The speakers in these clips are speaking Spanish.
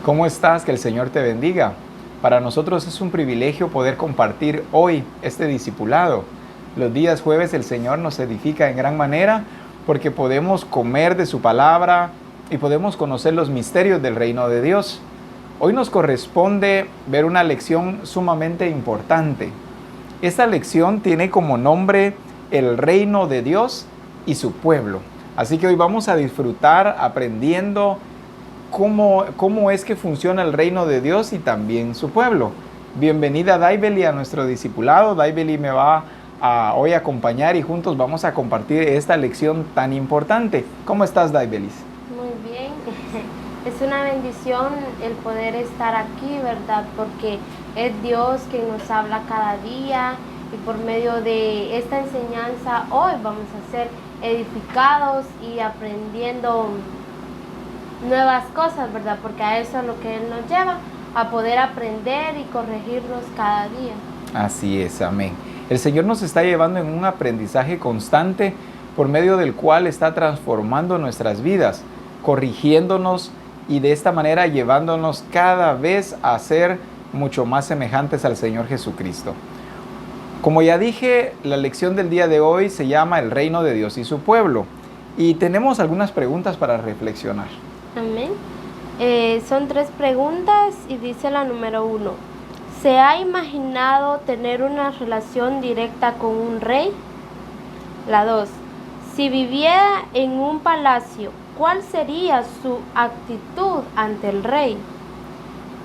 ¿Cómo estás? Que el Señor te bendiga. Para nosotros es un privilegio poder compartir hoy este discipulado. Los días jueves el Señor nos edifica en gran manera porque podemos comer de su palabra y podemos conocer los misterios del reino de Dios. Hoy nos corresponde ver una lección sumamente importante. Esta lección tiene como nombre el reino de Dios y su pueblo. Así que hoy vamos a disfrutar aprendiendo cómo es que funciona el reino de Dios y también su pueblo. Bienvenida Daibeli a nuestro discipulado. Daibeli me va a hoy acompañar y juntos vamos a compartir esta lección tan importante. ¿Cómo estás, Daibeli? Muy bien, es una bendición el poder estar aquí, ¿verdad? Porque es Dios quien nos habla cada día y por medio de esta enseñanza hoy vamos a ser edificados y aprendiendo nuevas cosas, ¿verdad? Porque a eso es lo que Él nos lleva, a poder aprender y corregirnos cada día. Así es, amén. El Señor nos está llevando en un aprendizaje constante por medio del cual está transformando nuestras vidas, corrigiéndonos y de esta manera llevándonos cada vez a ser mucho más semejantes al Señor Jesucristo. Como ya dije, la lección del día de hoy se llama El reino de Dios y su pueblo. Y tenemos algunas preguntas para reflexionar. Amén. Son 3 preguntas y dice la número 1. ¿Se ha imaginado tener una relación directa con un rey? La 2. Si viviera en un palacio, ¿cuál sería su actitud ante el rey?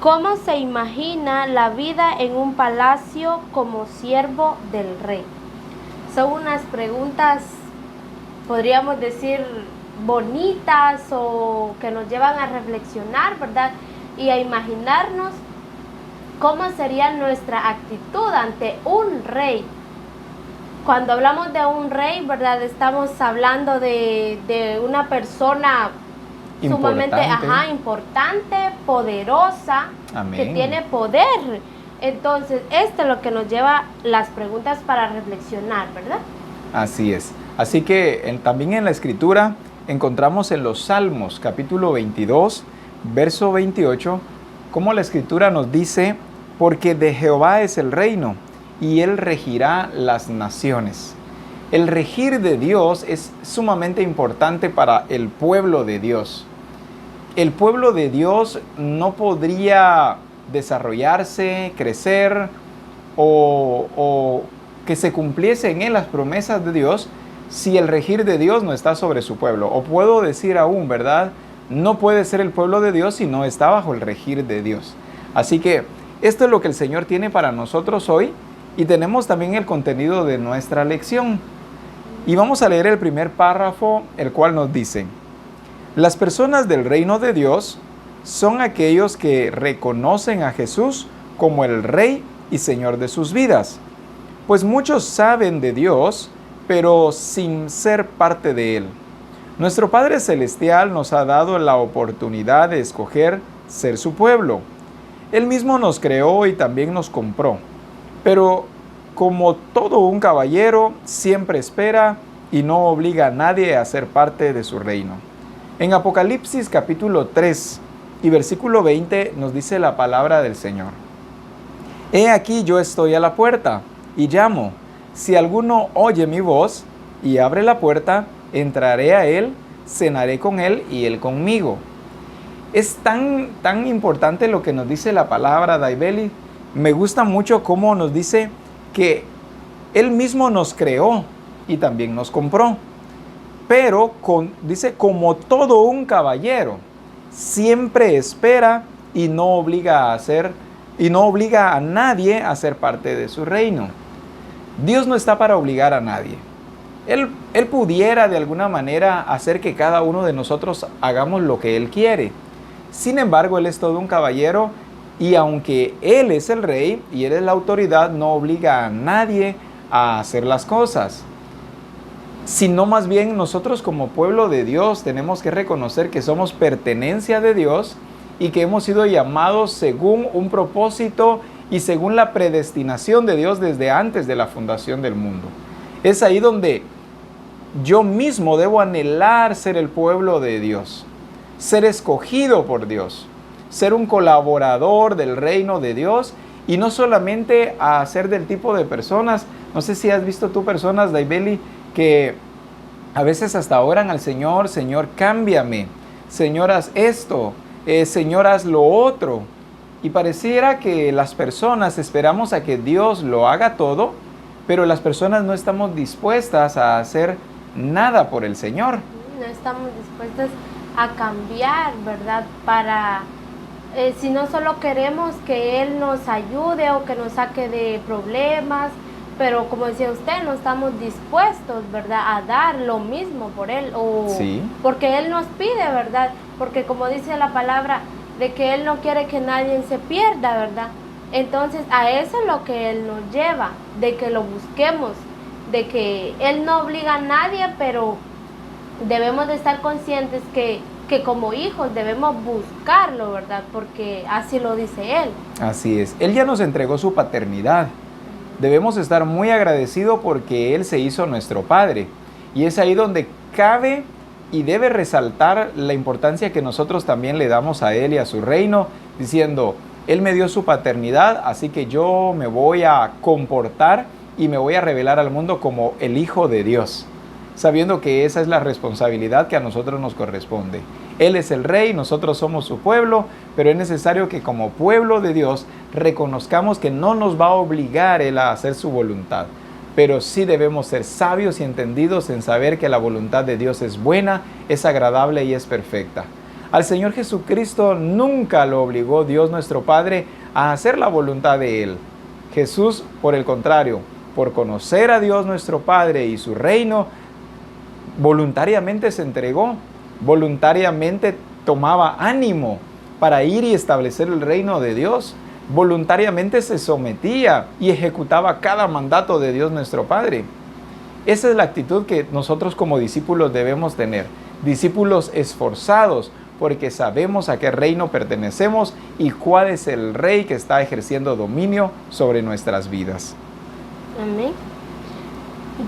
¿Cómo se imagina la vida en un palacio como siervo del rey? Son unas preguntas, podríamos decir, bonitas o que nos llevan a reflexionar, ¿verdad? Y a imaginarnos cómo sería nuestra actitud ante un rey. Cuando hablamos de un rey, ¿verdad? Estamos hablando de una persona sumamente importante, poderosa, amén, que tiene poder. Entonces, esto es lo que nos lleva las preguntas para reflexionar, ¿verdad? Así es. Así que también en la Escritura encontramos en los Salmos, capítulo 22, verso 28, como la Escritura nos dice, porque de Jehová es el reino, y Él regirá las naciones. El regir de Dios es sumamente importante para el pueblo de Dios. El pueblo de Dios no podría desarrollarse, crecer o que se cumpliese en él las promesas de Dios si el regir de Dios no está sobre su pueblo. O puedo decir aún, ¿verdad? No puede ser el pueblo de Dios si no está bajo el regir de Dios. Así que esto es lo que el Señor tiene para nosotros hoy y tenemos también el contenido de nuestra lección. Y vamos a leer el primer párrafo, el cual nos dice: las personas del reino de Dios son aquellos que reconocen a Jesús como el Rey y Señor de sus vidas. Pues muchos saben de Dios, pero sin ser parte de Él. Nuestro Padre Celestial nos ha dado la oportunidad de escoger ser su pueblo. Él mismo nos creó y también nos compró. Pero como todo un caballero, siempre espera y no obliga a nadie a ser parte de su reino. En Apocalipsis capítulo 3 y versículo 20 nos dice la palabra del Señor. He aquí yo estoy a la puerta y llamo. Si alguno oye mi voz y abre la puerta, entraré a él, cenaré con él y él conmigo. Es tan importante lo que nos dice la palabra, Daibeli. Me gusta mucho cómo nos dice que Él mismo nos creó y también nos compró. Pero dice, como todo un caballero, siempre espera y no obliga a nadie a ser parte de su reino. Dios no está para obligar a nadie. Él pudiera de alguna manera hacer que cada uno de nosotros hagamos lo que Él quiere. Sin embargo, Él es todo un caballero y aunque Él es el rey y Él es la autoridad, no obliga a nadie a hacer las cosas. Sino más bien nosotros como pueblo de Dios tenemos que reconocer que somos pertenencia de Dios y que hemos sido llamados según un propósito y según la predestinación de Dios desde antes de la fundación del mundo. Es ahí donde yo mismo debo anhelar ser el pueblo de Dios, ser escogido por Dios, ser un colaborador del reino de Dios y no solamente a ser del tipo de personas, no sé si has visto tú personas, Daibeli, que a veces hasta oran al Señor, Señor, cámbiame, Señor, haz esto, Señor, haz lo otro. Y pareciera que las personas esperamos a que Dios lo haga todo, pero las personas no estamos dispuestas a hacer nada por el Señor. No estamos dispuestas a cambiar, ¿verdad? Para, si no solo queremos que Él nos ayude o que nos saque de problemas, pero como decía usted, no estamos dispuestos, ¿verdad?, a dar lo mismo por Él, o Sí. porque Él nos pide, ¿verdad? Porque como dice la palabra, de que Él no quiere que nadie se pierda, ¿verdad? Entonces a eso es lo que Él nos lleva, de que lo busquemos, de que Él no obliga a nadie, pero debemos de estar conscientes que como hijos debemos buscarlo, ¿verdad? Porque así lo dice Él. Así es. Él ya nos entregó su paternidad. Debemos estar muy agradecidos porque Él se hizo nuestro Padre. Y es ahí donde cabe y debe resaltar la importancia que nosotros también le damos a Él y a su reino, diciendo, Él me dio su paternidad, así que yo me voy a comportar y me voy a revelar al mundo como el Hijo de Dios, sabiendo que esa es la responsabilidad que a nosotros nos corresponde. Él es el Rey, nosotros somos su pueblo, pero es necesario que como pueblo de Dios reconozcamos que no nos va a obligar Él a hacer su voluntad, pero sí debemos ser sabios y entendidos en saber que la voluntad de Dios es buena, es agradable y es perfecta. Al Señor Jesucristo nunca lo obligó Dios nuestro Padre a hacer la voluntad de Él. Jesús, por el contrario, por conocer a Dios nuestro Padre y su reino, voluntariamente se entregó, voluntariamente tomaba ánimo para ir y establecer el reino de Dios, voluntariamente se sometía y ejecutaba cada mandato de Dios nuestro Padre. Esa es la actitud que nosotros como discípulos debemos tener, discípulos esforzados, porque sabemos a qué reino pertenecemos y cuál es el Rey que está ejerciendo dominio sobre nuestras vidas. Amén.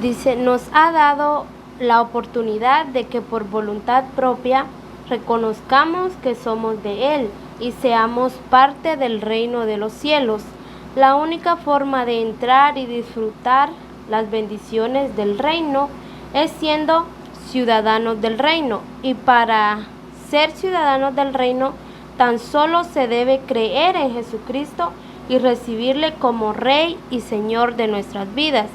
Dice, nos ha dado la oportunidad de que por voluntad propia reconozcamos que somos de Él y seamos parte del reino de los cielos. La única forma de entrar y disfrutar las bendiciones del reino es siendo ciudadanos del reino, y para ser ciudadanos del reino tan solo se debe creer en Jesucristo y recibirle como Rey y Señor de nuestras vidas.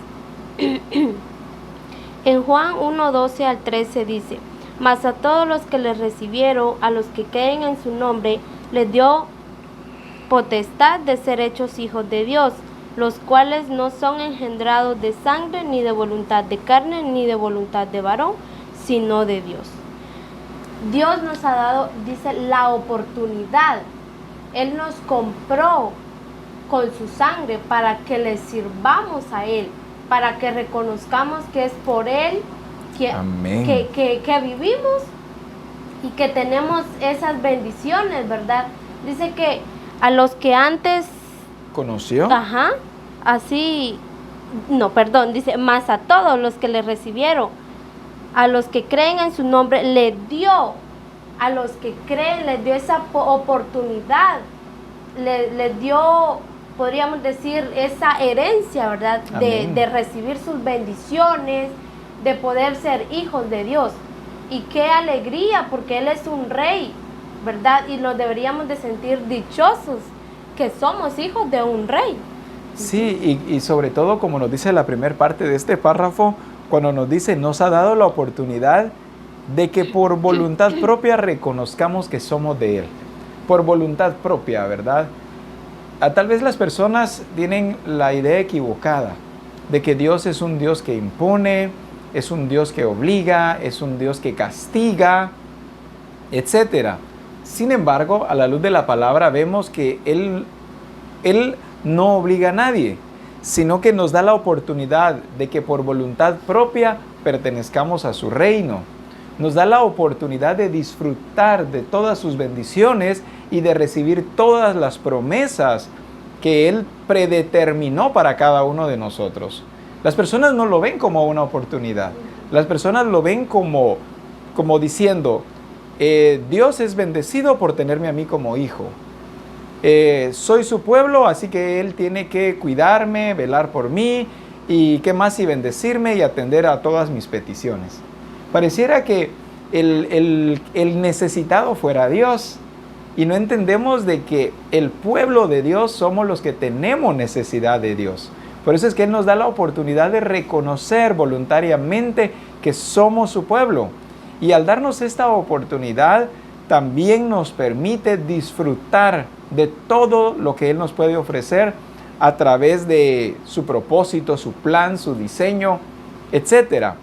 En Juan 1:12 al 13 dice, mas a todos los que le recibieron, a los que creen en su nombre, les dio potestad de ser hechos hijos de Dios, los cuales no son engendrados de sangre, ni de voluntad de carne, ni de voluntad de varón, sino de Dios. Dios nos ha dado, dice, la oportunidad. Él nos compró con su sangre para que le sirvamos a Él, para que reconozcamos que es por Él que vivimos y que tenemos esas bendiciones, ¿verdad? Dice que a los que antes ¿Conoció? Dice, más a todos los que le recibieron, a los que creen en su nombre, le dio, a los que creen, les dio esa oportunidad, les dio, podríamos decir, esa herencia, ¿verdad? De recibir sus bendiciones, de poder ser hijos de Dios. Y qué alegría, porque Él es un Rey, ¿verdad? Y nos deberíamos de sentir dichosos que somos hijos de un Rey. Sí, y sobre todo, como nos dice la primera parte de este párrafo, cuando nos dice, nos ha dado la oportunidad de que por voluntad propia reconozcamos que somos de Él. Por voluntad propia, ¿verdad? Tal vez las personas tienen la idea equivocada de que Dios es un Dios que impone, es un Dios que obliga, es un Dios que castiga, etc. Sin embargo, a la luz de la palabra vemos que Él no obliga a nadie, sino que nos da la oportunidad de que por voluntad propia pertenezcamos a su reino. Nos da la oportunidad de disfrutar de todas sus bendiciones y de recibir todas las promesas que Él predeterminó para cada uno de nosotros. Las personas no lo ven como una oportunidad. Las personas lo ven como diciendo, Dios es bendecido por tenerme a mí como hijo. Soy su pueblo, así que Él tiene que cuidarme, velar por mí y qué más y bendecirme y atender a todas mis peticiones. Pareciera que el necesitado fuera Dios y no entendemos de que el pueblo de Dios somos los que tenemos necesidad de Dios. Por eso es que Él nos da la oportunidad de reconocer voluntariamente que somos su pueblo. Y al darnos esta oportunidad, también nos permite disfrutar de todo lo que Él nos puede ofrecer a través de su propósito, su plan, su diseño, etc.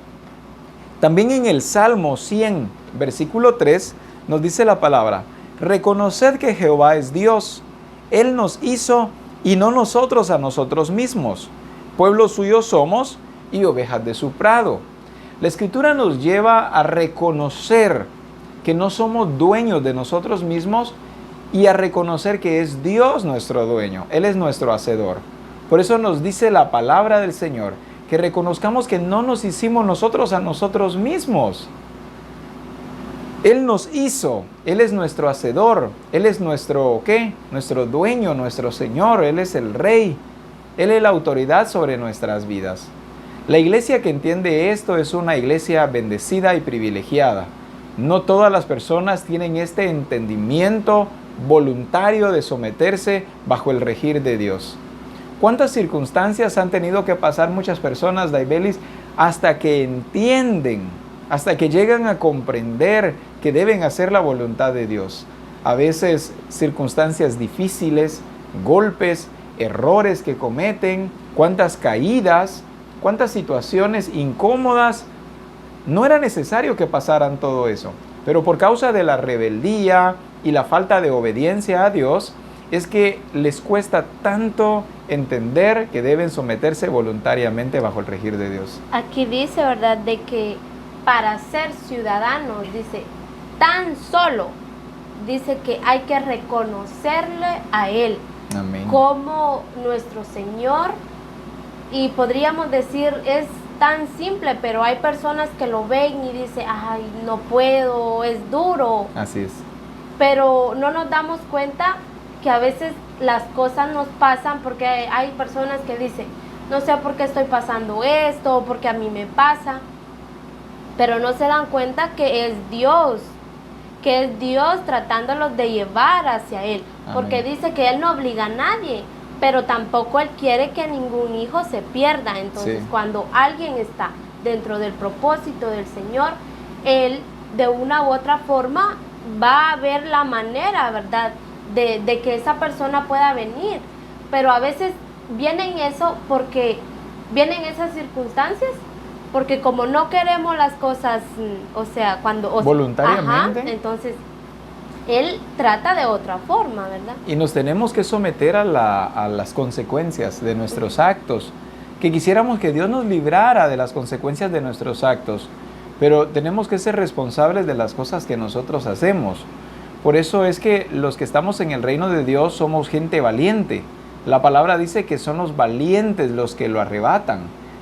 También en el Salmo 100, versículo 3, nos dice la palabra: reconoced que Jehová es Dios, Él nos hizo y no nosotros a nosotros mismos. Pueblo suyo somos y ovejas de su prado. La Escritura nos lleva a reconocer que no somos dueños de nosotros mismos y a reconocer que es Dios nuestro dueño. Él es nuestro hacedor. Por eso nos dice la palabra del Señor, que reconozcamos que no nos hicimos nosotros a nosotros mismos. Él nos hizo, Él es nuestro hacedor, Él es nuestro, ¿qué? Nuestro dueño, nuestro Señor, Él es el Rey, Él es la autoridad sobre nuestras vidas. La iglesia que entiende esto es una iglesia bendecida y privilegiada. No todas las personas tienen este entendimiento voluntario de someterse bajo el regir de Dios. ¿Cuántas circunstancias han tenido que pasar muchas personas, Daibelis, hasta que entienden, hasta que llegan a comprender que deben hacer la voluntad de Dios? A veces circunstancias difíciles, golpes, errores que cometen, cuántas caídas, cuántas situaciones incómodas. No era necesario que pasaran todo eso, pero por causa de la rebeldía y la falta de obediencia a Dios, es que les cuesta tanto entender que deben someterse voluntariamente bajo el regir de Dios. Aquí dice, ¿verdad?, de que para ser ciudadanos, dice, tan solo, dice que hay que reconocerle a Él. Amén. Como nuestro Señor, y podríamos decir, es tan simple, pero hay personas que lo ven y dicen, ay, no puedo, es duro. Así es. Pero no nos damos cuenta que a veces las cosas nos pasan porque hay personas que dicen, no sé por qué estoy pasando esto, porque a mí me pasa, pero no se dan cuenta que es Dios tratándolos de llevar hacia Él. Amén. Porque dice que Él no obliga a nadie, pero tampoco Él quiere que ningún hijo se pierda. Entonces, sí, cuando alguien está dentro del propósito del Señor, Él de una u otra forma va a ver la manera, ¿verdad?, de que esa persona pueda venir. Pero a veces vienen esas circunstancias, porque como no queremos las cosas, voluntariamente, entonces Él trata de otra forma, ¿verdad? Y nos tenemos que someter a las consecuencias de nuestros actos, que quisiéramos que Dios nos librara de las consecuencias de nuestros actos, pero tenemos que ser responsables de las cosas que nosotros hacemos. Por eso es que los que estamos en el reino de Dios somos gente valiente. La palabra dice que son los valientes los que lo arrebatan.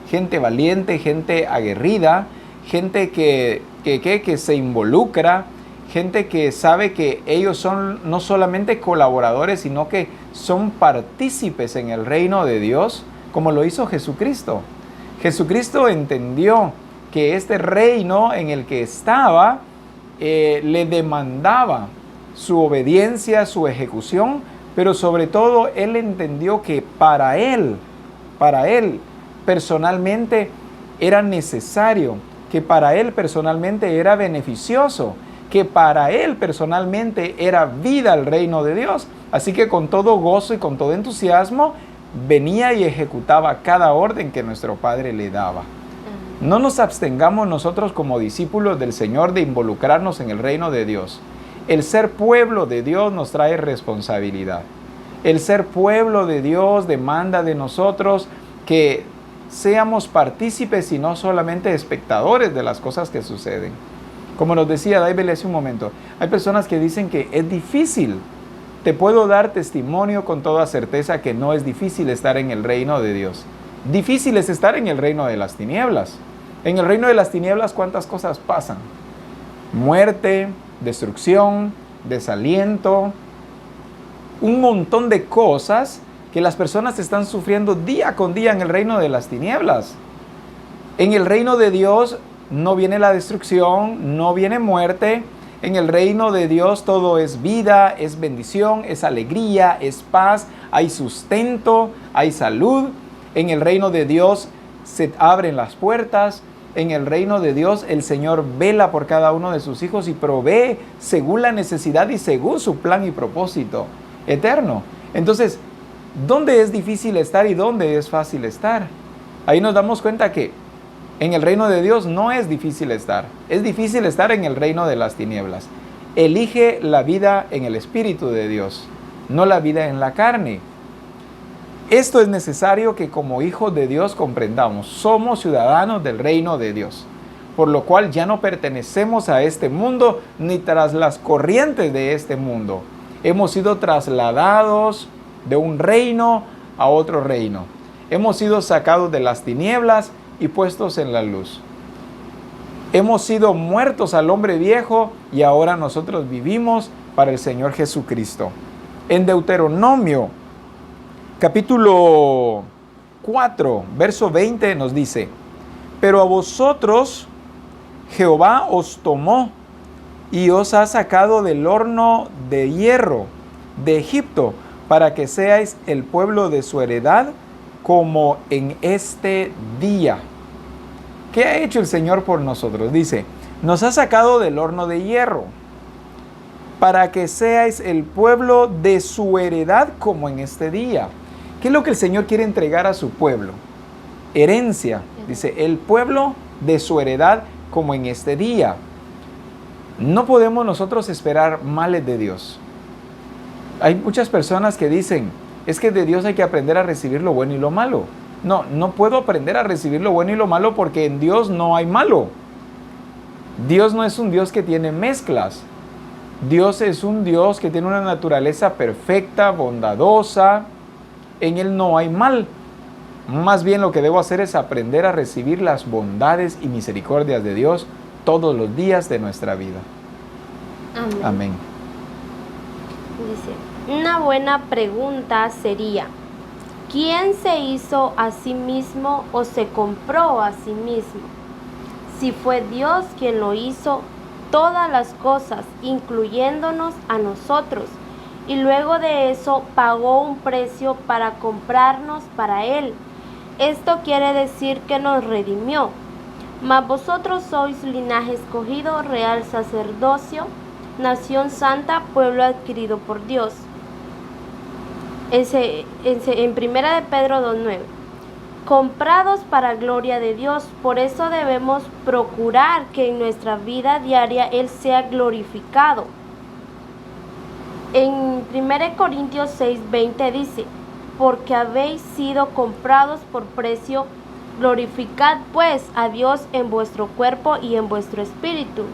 Gente valiente, gente aguerrida, gente que se involucra, gente que sabe que ellos son no solamente colaboradores, sino que son partícipes en el reino de Dios, como lo hizo Jesucristo. Jesucristo entendió que este reino en el que estaba le demandaba su obediencia, su ejecución, pero sobre todo Él entendió que para Él personalmente era necesario, que para Él personalmente era beneficioso, que para Él personalmente era vida al reino de Dios. Así que con todo gozo y con todo entusiasmo venía y ejecutaba cada orden que nuestro Padre le daba. No nos abstengamos nosotros como discípulos del Señor de involucrarnos en el reino de Dios. El ser pueblo de Dios nos trae responsabilidad. El ser pueblo de Dios demanda de nosotros que seamos partícipes y no solamente espectadores de las cosas que suceden. Como nos decía David hace un momento, hay personas que dicen que es difícil. Te puedo dar testimonio con toda certeza que no es difícil estar en el reino de Dios. Difícil es estar en el reino de las tinieblas. En el reino de las tinieblas, ¿cuántas cosas pasan? Muerte, destrucción, desaliento, un montón de cosas que las personas están sufriendo día con día en el reino de las tinieblas. En el reino de Dios no viene la destrucción, no viene muerte. En el reino de Dios todo es vida, es bendición, es alegría, es paz, hay sustento, hay salud. En el reino de Dios se abren las puertas. En el reino de Dios el Señor vela por cada uno de sus hijos y provee según la necesidad y según su plan y propósito eterno. Entonces, ¿dónde es difícil estar y dónde es fácil estar? Ahí nos damos cuenta que en el reino de Dios no es difícil estar. Es difícil estar en el reino de las tinieblas. Elige la vida en el Espíritu de Dios, no la vida en la carne. Esto es necesario que como hijos de Dios comprendamos. Somos ciudadanos del reino de Dios, por lo cual ya no pertenecemos a este mundo ni tras las corrientes de este mundo. Hemos sido trasladados de un reino a otro reino. Hemos sido sacados de las tinieblas y puestos en la luz. Hemos sido muertos al hombre viejo y ahora nosotros vivimos para el Señor Jesucristo. En Deuteronomio, capítulo 4, verso 20 nos dice: pero a vosotros Jehová os tomó y os ha sacado del horno de hierro de Egipto para que seáis el pueblo de su heredad como en este día. ¿Qué ha hecho el Señor por nosotros? Dice, nos ha sacado del horno de hierro para que seáis el pueblo de su heredad como en este día. ¿Qué es lo que el Señor quiere entregar a su pueblo? Herencia. Dice, el pueblo de su heredad como en este día. No podemos nosotros esperar males de Dios. Hay muchas personas que dicen, es que de Dios hay que aprender a recibir lo bueno y lo malo. No, no puedo aprender a recibir lo bueno y lo malo porque en Dios no hay malo. Dios no es un Dios que tiene mezclas. Dios es un Dios que tiene una naturaleza perfecta, bondadosa. En Él no hay mal. Más bien lo que debo hacer es aprender a recibir las bondades y misericordias de Dios todos los días de nuestra vida. Amén. Amén. Dice, una buena pregunta sería, ¿quién se hizo a sí mismo o se compró a sí mismo? Si fue Dios quien lo hizo, todas las cosas, incluyéndonos a nosotros, y luego de eso pagó un precio para comprarnos para Él. Esto quiere decir que nos redimió. Mas vosotros sois linaje escogido, real sacerdocio, nación santa, pueblo adquirido por Dios. En Primera de Pedro 2:9. Comprados para gloria de Dios, por eso debemos procurar que en nuestra vida diaria Él sea glorificado. En 1 Corintios 6:20 dice, porque habéis sido comprados por precio, glorificad pues a Dios en vuestro cuerpo y en vuestro espíritu,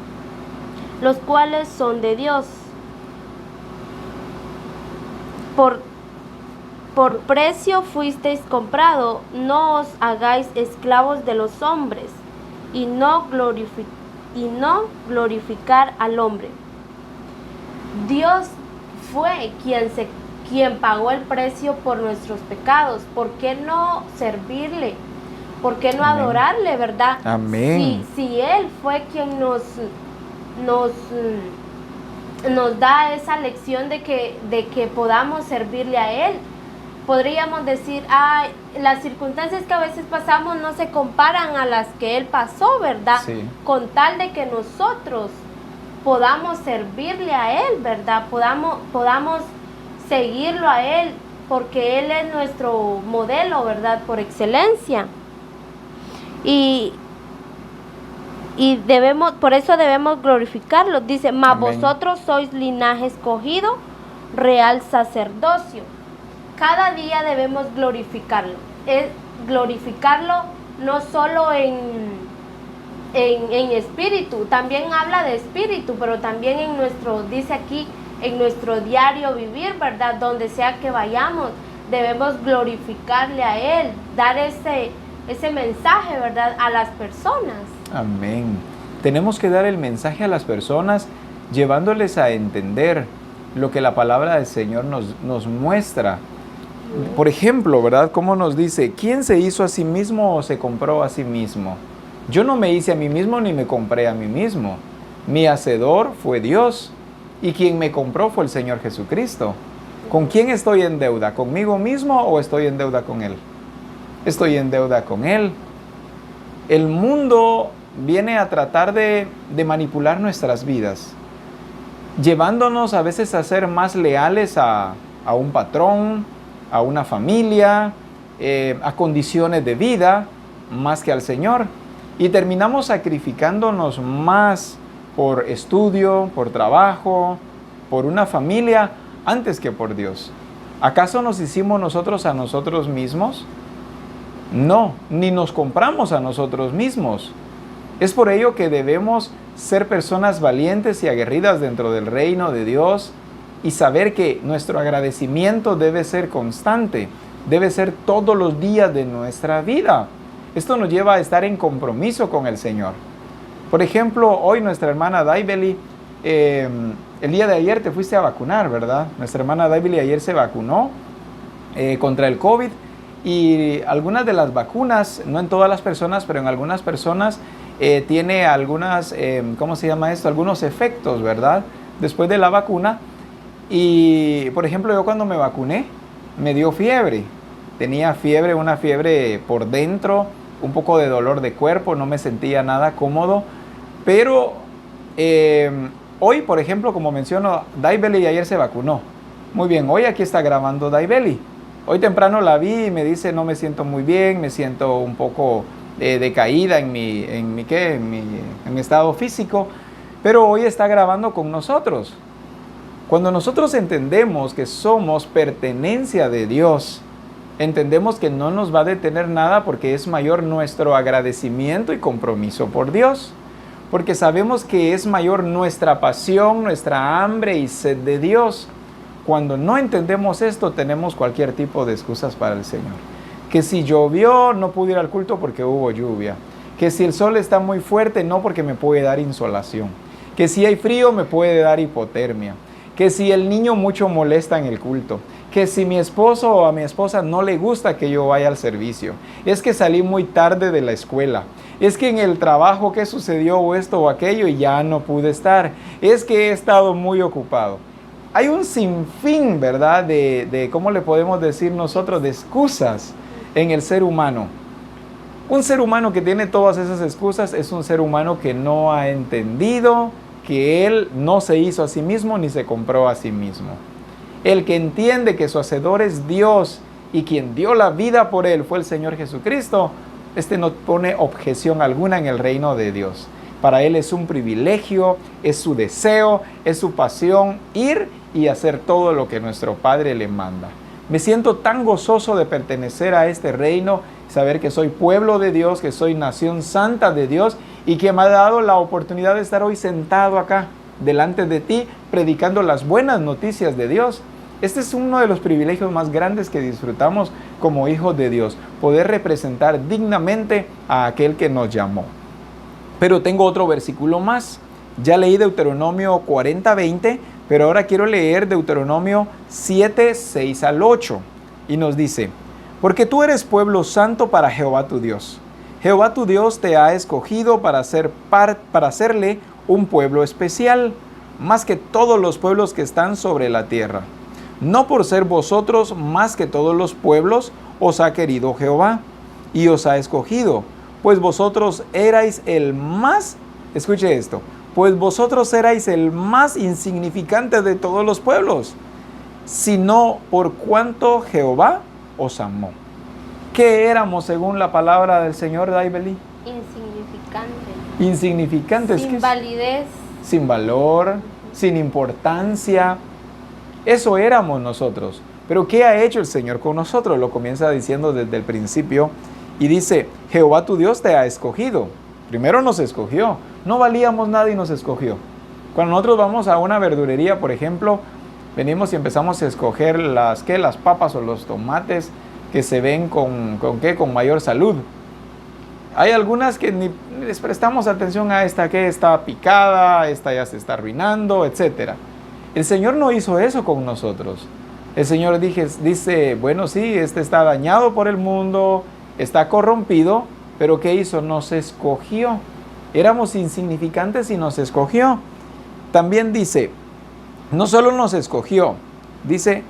los cuales son de Dios. Por precio fuisteis comprado, no os hagáis esclavos de los hombres, y no glorificar al hombre. Dios fue quien pagó el precio por nuestros pecados. ¿Por qué no servirle? ¿Por qué no Amén. Adorarle, verdad? Amén. Si Él fue quien nos da esa lección de que podamos servirle a Él, podríamos decir, las circunstancias que a veces pasamos no se comparan a las que Él pasó, ¿verdad? Sí. Con tal de que nosotros podamos servirle a Él, ¿verdad? Podamos seguirlo a Él, porque Él es nuestro modelo, ¿verdad? Por excelencia. Y por eso debemos glorificarlo. Dice, mas Amén. vosotros sois linaje escogido, real sacerdocio. Cada día debemos glorificarlo. Es glorificarlo no solo en espíritu, también habla de espíritu, pero también dice aquí, en nuestro diario vivir, ¿verdad? Donde sea que vayamos, debemos glorificarle a Él, dar ese mensaje, ¿verdad? A las personas. Amén. Tenemos que dar el mensaje a las personas llevándoles a entender lo que la palabra del Señor nos muestra. Por ejemplo, ¿verdad? ¿Cómo nos dice? ¿Quién se hizo a sí mismo o se compró a sí mismo? Yo no me hice a mí mismo ni me compré a mí mismo. Mi hacedor fue Dios y quien me compró fue el Señor Jesucristo. ¿Con quién estoy en deuda? ¿Conmigo mismo o estoy en deuda con Él? Estoy en deuda con Él. El mundo viene a tratar de manipular nuestras vidas, llevándonos a veces a ser más leales a un patrón, a una familia, a condiciones de vida, más que al Señor. Y terminamos sacrificándonos más por estudio, por trabajo, por una familia, antes que por Dios. ¿Acaso nos hicimos nosotros a nosotros mismos? No, ni nos compramos a nosotros mismos. Es por ello que debemos ser personas valientes y aguerridas dentro del reino de Dios y saber que nuestro agradecimiento debe ser constante, debe ser todos los días de nuestra vida. Esto nos lleva a estar en compromiso con el Señor. Por ejemplo, hoy nuestra hermana Daibeli, el día de ayer te fuiste a vacunar, ¿verdad? Nuestra hermana Daibeli ayer se vacunó contra el COVID y algunas de las vacunas, no en todas las personas, pero en algunas personas tiene algunas, ¿cómo se llama esto? Algunos efectos, ¿verdad? Después de la vacuna. Y, por ejemplo, yo cuando me vacuné, me dio fiebre. Tenía fiebre, una fiebre por dentro, un poco de dolor de cuerpo, no me sentía nada cómodo. Pero hoy, por ejemplo, como menciono, Daibeli ayer se vacunó. Muy bien, hoy aquí está grabando Daibeli. Hoy temprano la vi y me dice, no me siento muy bien, me siento un poco decaída en mi estado físico, pero hoy está grabando con nosotros. Cuando nosotros entendemos que somos pertenencia de Dios, entendemos que no nos va a detener nada porque es mayor nuestro agradecimiento y compromiso por Dios. Porque sabemos que es mayor nuestra pasión, nuestra hambre y sed de Dios. Cuando no entendemos esto, tenemos cualquier tipo de excusas para el Señor. Que si llovió, no pude ir al culto porque hubo lluvia. Que si el sol está muy fuerte, no porque me puede dar insolación. Que si hay frío, me puede dar hipotermia. Que si el niño mucho molesta en el culto. Que si mi esposo o a mi esposa no le gusta que yo vaya al servicio. Es que salí muy tarde de la escuela. Es que en el trabajo que sucedió o esto o aquello y ya no pude estar. Es que he estado muy ocupado. Hay un sinfín, ¿verdad? De ¿cómo le podemos decir nosotros? De excusas en el ser humano. Un ser humano que tiene todas esas excusas es un ser humano que no ha entendido que él no se hizo a sí mismo ni se compró a sí mismo. El que entiende que su hacedor es Dios y quien dio la vida por él fue el Señor Jesucristo, no pone objeción alguna en el reino de Dios. Para él es un privilegio, es su deseo, es su pasión ir y hacer todo lo que nuestro Padre le manda. Me siento tan gozoso de pertenecer a este reino, saber que soy pueblo de Dios, que soy nación santa de Dios y que me ha dado la oportunidad de estar hoy sentado acá delante de ti, predicando las buenas noticias de Dios. Este es uno de los privilegios más grandes que disfrutamos como hijos de Dios, poder representar dignamente a aquel que nos llamó. Pero tengo otro versículo más. Ya leí Deuteronomio 40:20, pero ahora quiero leer Deuteronomio 7:6 al 8. Y nos dice, porque tú eres pueblo santo para Jehová tu Dios. Jehová tu Dios te ha escogido para hacerle un pueblo especial, más que todos los pueblos que están sobre la tierra. No por ser vosotros más que todos los pueblos os ha querido Jehová y os ha escogido, pues vosotros erais el más, escuche esto, pues vosotros erais el más insignificante de todos los pueblos, sino por cuanto Jehová os amó. ¿Qué éramos según la palabra del Señor, Daibeli? Insignificantes. Sin validez. Sin valor, sin importancia. Eso éramos nosotros. Pero ¿qué ha hecho el Señor con nosotros? Lo comienza diciendo desde el principio y dice, Jehová tu Dios te ha escogido. Primero nos escogió. No valíamos nada y nos escogió. Cuando nosotros vamos a una verdurería, por ejemplo, venimos y empezamos a escoger las papas o los tomates que se ven con mayor salud. Hay algunas que ni les prestamos atención a esta que está picada, esta ya se está arruinando, etc. El Señor no hizo eso con nosotros. El Señor dice, bueno, sí, este está dañado por el mundo, está corrompido, pero ¿qué hizo? Nos escogió. Éramos insignificantes y nos escogió. También dice, no solo nos escogió, dice,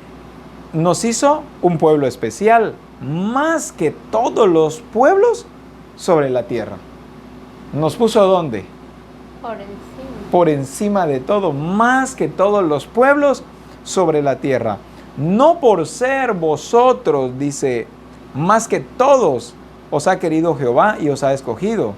nos hizo un pueblo especial, más que todos los pueblos sobre la tierra. ¿Nos puso dónde? Por encima. Por encima de todo, más que todos los pueblos sobre la tierra. No por ser vosotros, dice, más que todos os ha querido Jehová y os ha escogido.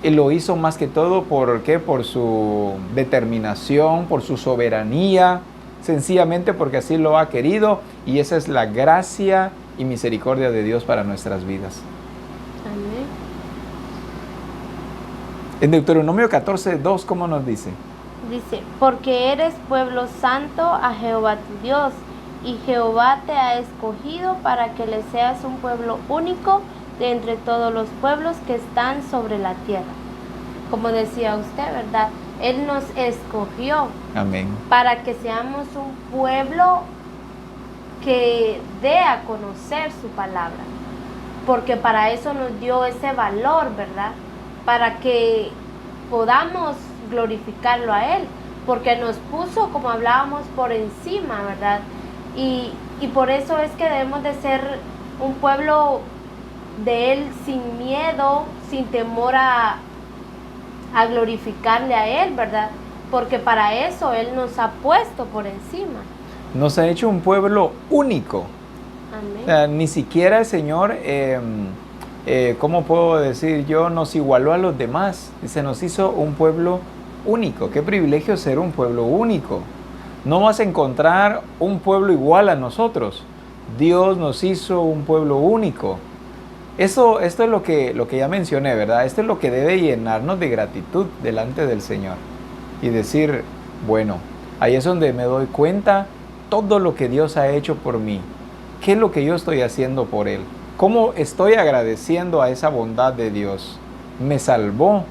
Él lo hizo más que todo, ¿por qué? Por su determinación, por su soberanía, sencillamente porque así lo ha querido, y esa es la gracia y misericordia de Dios para nuestras vidas. Amén. En Deuteronomio 14:2, ¿cómo nos dice? Dice, porque eres pueblo santo a Jehová tu Dios, y Jehová te ha escogido para que le seas un pueblo único de entre todos los pueblos que están sobre la tierra. Como decía usted, ¿verdad? Él nos escogió. Amén. Para que seamos un pueblo que dé a conocer su palabra. Porque para eso nos dio ese valor, ¿verdad? Para que podamos glorificarlo a Él. Porque nos puso, como hablábamos, por encima, ¿verdad? Y por eso es que debemos de ser un pueblo de Él sin miedo, sin temor a glorificarle a Él, ¿verdad? Porque para eso Él nos ha puesto por encima. Nos ha hecho un pueblo único. Amén. O sea, ni siquiera el Señor, ¿cómo puedo decir yo? Nos igualó a los demás. Se nos hizo un pueblo único. Qué privilegio ser un pueblo único. No vas a encontrar un pueblo igual a nosotros. Dios nos hizo un pueblo único. Esto es lo que ya mencioné, ¿verdad? Esto es lo que debe llenarnos de gratitud delante del Señor. Y decir, bueno, ahí es donde me doy cuenta todo lo que Dios ha hecho por mí. ¿Qué es lo que yo estoy haciendo por Él? ¿Cómo estoy agradeciendo a esa bondad de Dios? Me salvó.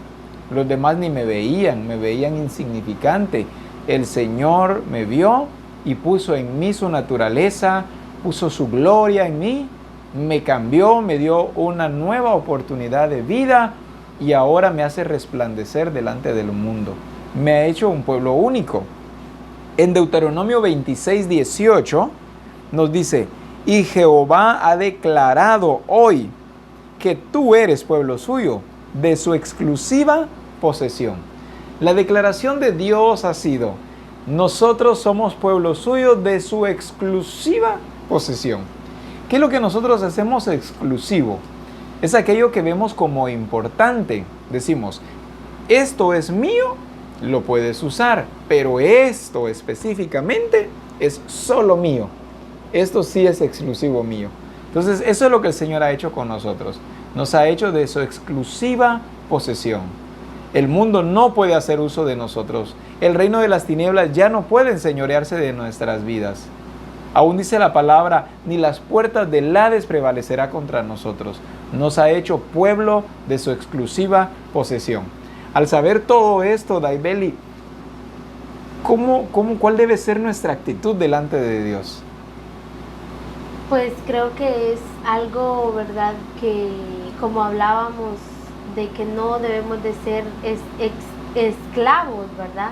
Los demás ni me veían insignificante. El Señor me vio y puso en mí su naturaleza, puso su gloria en mí, me cambió, me dio una nueva oportunidad de vida y ahora me hace resplandecer delante del mundo. Me ha hecho un pueblo único. En Deuteronomio 26:18 nos dice, y Jehová ha declarado hoy que tú eres pueblo suyo, de su exclusiva posesión. La declaración de Dios ha sido, nosotros somos pueblo suyo de su exclusiva posesión. ¿Qué es lo que nosotros hacemos exclusivo? Es aquello que vemos como importante. Decimos, esto es mío, lo puedes usar, pero esto específicamente es solo mío. Esto sí es exclusivo mío. Entonces, eso es lo que el Señor ha hecho con nosotros. Nos ha hecho de su exclusiva posesión. El mundo no puede hacer uso de nosotros. El reino de las tinieblas ya no puede enseñorearse de nuestras vidas. Aún dice la palabra, ni las puertas del Hades prevalecerá contra nosotros. Nos ha hecho pueblo de su exclusiva posesión. Al saber todo esto, Daibeli, ¿cuál debe ser nuestra actitud delante de Dios? Pues creo que es algo, ¿verdad? Que como hablábamos, de que no debemos de ser esclavos, ¿verdad?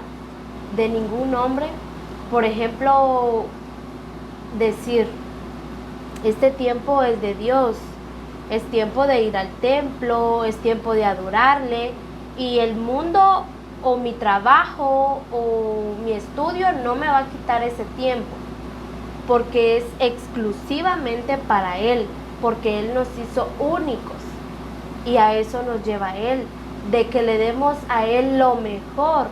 De ningún hombre. Por ejemplo, decir, este tiempo es de Dios, es tiempo de ir al templo, es tiempo de adorarle, y el mundo o mi trabajo o mi estudio no me va a quitar ese tiempo, porque es exclusivamente para Él, porque Él nos hizo únicos. Y a eso nos lleva Él, de que le demos a Él lo mejor,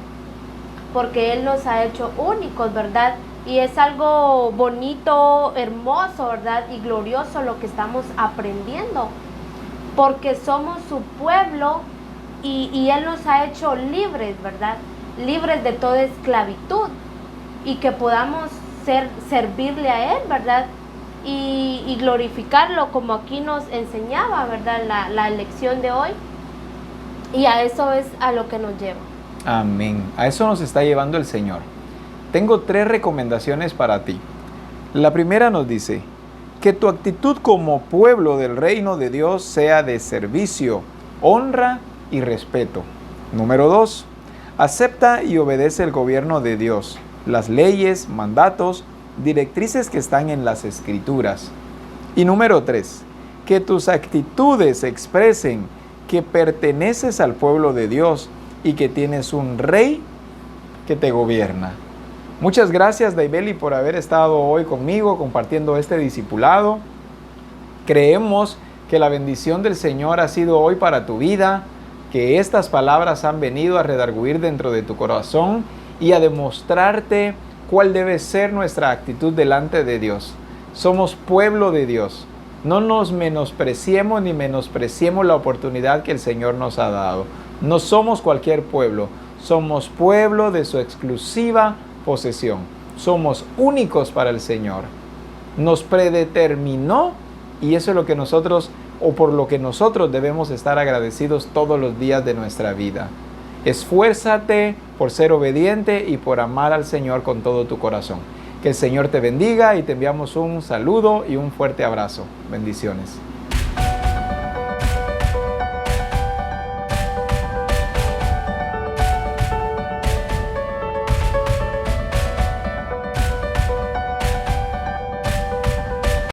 porque Él nos ha hecho únicos, ¿verdad? Y es algo bonito, hermoso, ¿verdad? Y glorioso lo que estamos aprendiendo, porque somos su pueblo y Él nos ha hecho libres, ¿verdad? Libres de toda esclavitud y que podamos servirle a Él, ¿verdad? y glorificarlo como aquí nos enseñaba, ¿verdad? La lección de hoy. Y a eso es a lo que nos lleva. Amén. A eso nos está llevando el Señor. Tengo 3 recomendaciones para ti. La primera nos dice, que tu actitud como pueblo del reino de Dios sea de servicio, honra y respeto. Número 2, acepta y obedece el gobierno de Dios, las leyes, mandatos, directrices que están en las Escrituras. Y número 3, que tus actitudes expresen que perteneces al pueblo de Dios y que tienes un rey que te gobierna. Muchas gracias, Daibeli, por haber estado hoy conmigo compartiendo este discipulado. Creemos que la bendición del Señor ha sido hoy para tu vida, que estas palabras han venido a redarguir dentro de tu corazón y a demostrarte cuál debe ser nuestra actitud delante de Dios. Somos pueblo de Dios. No nos menospreciemos ni menospreciemos la oportunidad que el Señor nos ha dado. No somos cualquier pueblo, somos pueblo de su exclusiva posesión. Somos únicos para el Señor. Nos predeterminó y eso es lo que nosotros, o por lo que nosotros debemos estar agradecidos todos los días de nuestra vida. Esfuérzate por ser obediente y por amar al Señor con todo tu corazón. Que el Señor te bendiga y te enviamos un saludo y un fuerte abrazo. Bendiciones.